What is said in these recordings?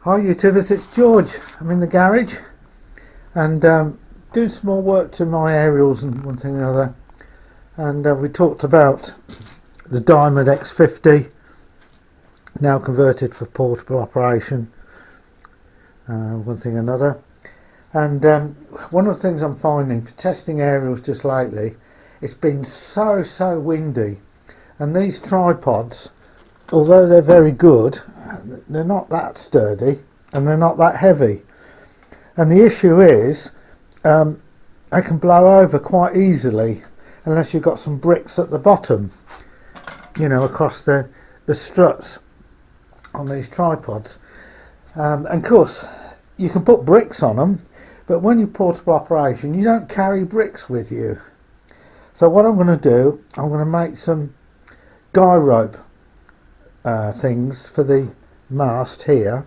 Hi YouTubers, it's George. I'm in the garage and doing some more work to my aerials and one thing and another, and we talked about the Diamond X50 now converted for portable operation, one thing and another. And one of the things I'm finding for testing aerials just lately, it's been so windy, and these tripods, although they're very good, they're not that sturdy and they're not that heavy, and the issue is they can blow over quite easily unless you've got some bricks at the bottom, you know, across the struts on these tripods. And of course you can put bricks on them, but when you portable operation you don't carry bricks with you. So what I'm going to do, I'm going to make some guy rope things for the mast here,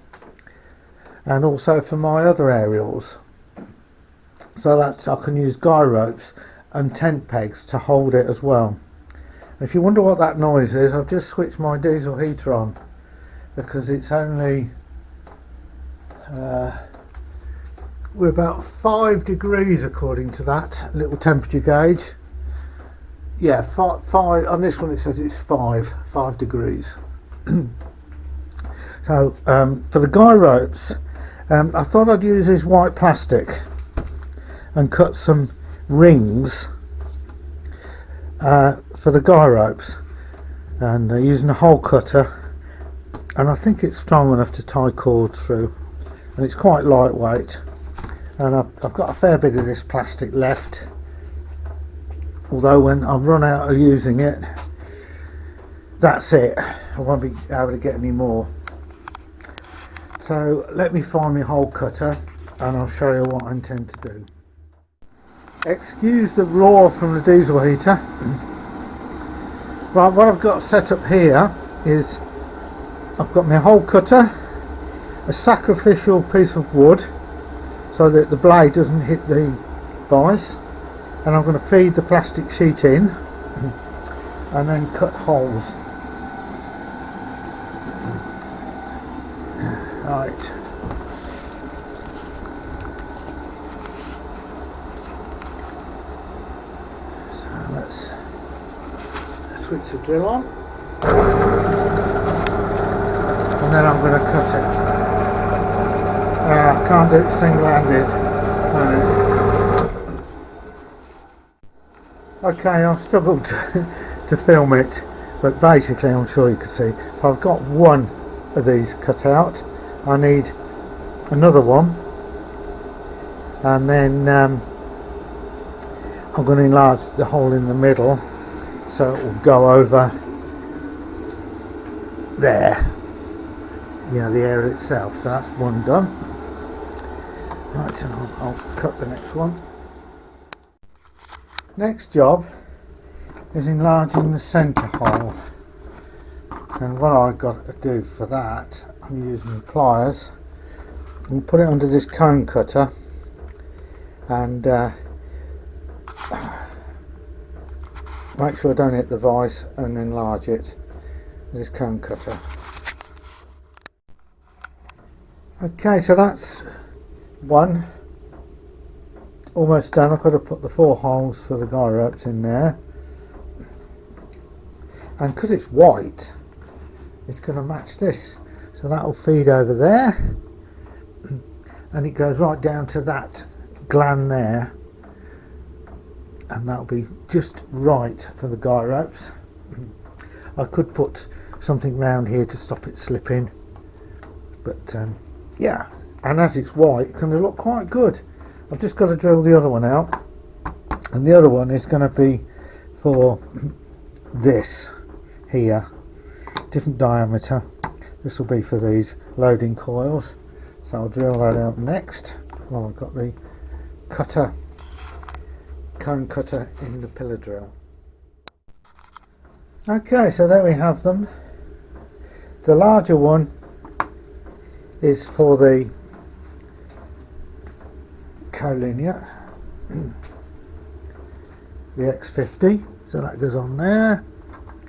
and also for my other aerials, so that I can use guy ropes and tent pegs to hold it as well. And if you wonder what that noise is, I've just switched my diesel heater on because it's only we're about 5 degrees according to that little temperature gauge. Yeah, five on this one. It says it's 5 degrees. So for the guy ropes, I thought I'd use this white plastic and cut some rings for the guy ropes, and using a hole cutter, and I think it's strong enough to tie cords through, and it's quite lightweight, and I've got a fair bit of this plastic left, although when I've run out of using it, that's it. I won't be able to get any more. So let me find my hole cutter and I'll show you what I intend to do. Excuse the roar from the diesel heater. Right, what I've got set up here is I've got my hole cutter, a sacrificial piece of wood so that the blade doesn't hit the vise, and I'm going to feed the plastic sheet in and then cut holes. Right. So let's switch the drill on, and then I'm going to cut it. I can't do it single-handed. Okay, I've struggled to film it, but basically I'm sure you can see, if I've got one of these cut out, I need another one, and then I'm going to enlarge the hole in the middle so it will go over there, you know, the area itself. So that's one done. Right, and I'll cut the next one. Next job is enlarging the centre hole, and what I've got to do for that, I'm using the pliers and put it under this cone cutter, and make sure I don't hit the vise, and enlarge it with this cone cutter. Okay, so that's one almost done. I've got to put the 4 holes for the guy ropes in there, and because it's white, it's going to match this, so that will feed over there, and it goes right down to that gland there, and that'll be just right for the guy ropes. I could put something round here to stop it slipping, but yeah, and as it's white, it's going to look quite good. I've just got to drill the other one out, and the other one is going to be for this here, different diameter. This will be for these loading coils, so I'll drill that out next while I've got the cone cutter in the pillar drill. Okay, so there we have them. The larger one is for the collinear, the X50, so that goes on there.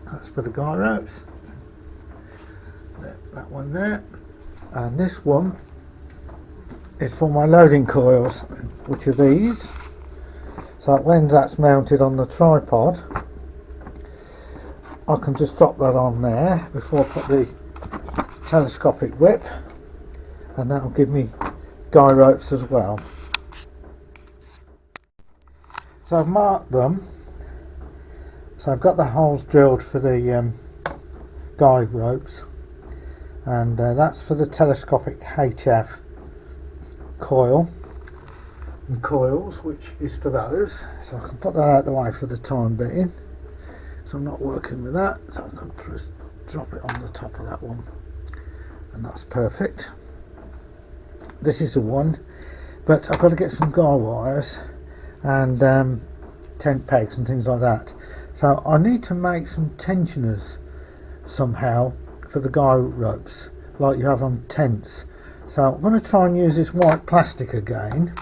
That's for the guy ropes. That one there, and this one is for my loading coils, which are these. So when that's mounted on the tripod, I can just drop that on there before I put the telescopic whip, and that will give me guy ropes as well. So I've marked them, so I've got the holes drilled for the guy ropes, and that's for the telescopic HF coil and coils, which is for those. So I can put that out of the way for the time being, so I'm not working with that. So I can just drop it on the top of that one, and that's perfect. This is the one, but I've got to get some guy wires and tent pegs and things like that. So I need to make some tensioners somehow for the guy ropes, like you have on tents. So I'm going to try and use this white plastic again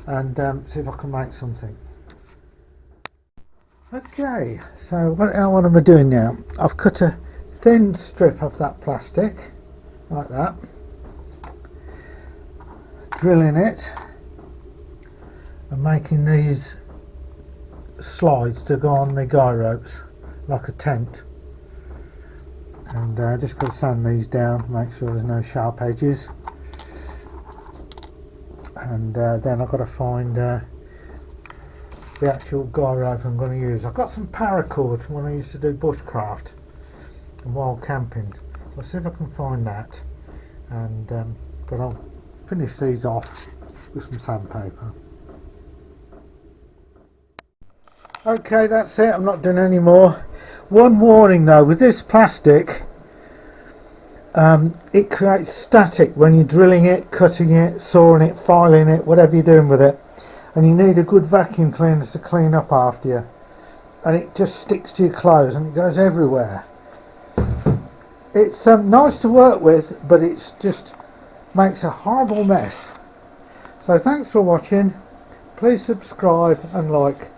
and see if I can make something. Okay, so what am I doing now? I've cut a thin strip of that plastic like that, drilling it and making these slides to go on the guy ropes like a tent, and just got to sand these down, make sure there's no sharp edges, and then I've got to find the actual guy rope I'm going to use. I've got some paracord from when I used to do bushcraft and wild camping. I'll see if I can find that, and but I'll finish these off with some sandpaper. Okay, that's it. I'm not doing any more. One warning though, with this plastic, it creates static when you're drilling it, cutting it, sawing it, filing it, whatever you're doing with it, and you need a good vacuum cleaner to clean up after you, and it just sticks to your clothes and it goes everywhere. It's nice to work with, but it's just makes a horrible mess. So thanks for watching. Please subscribe and like.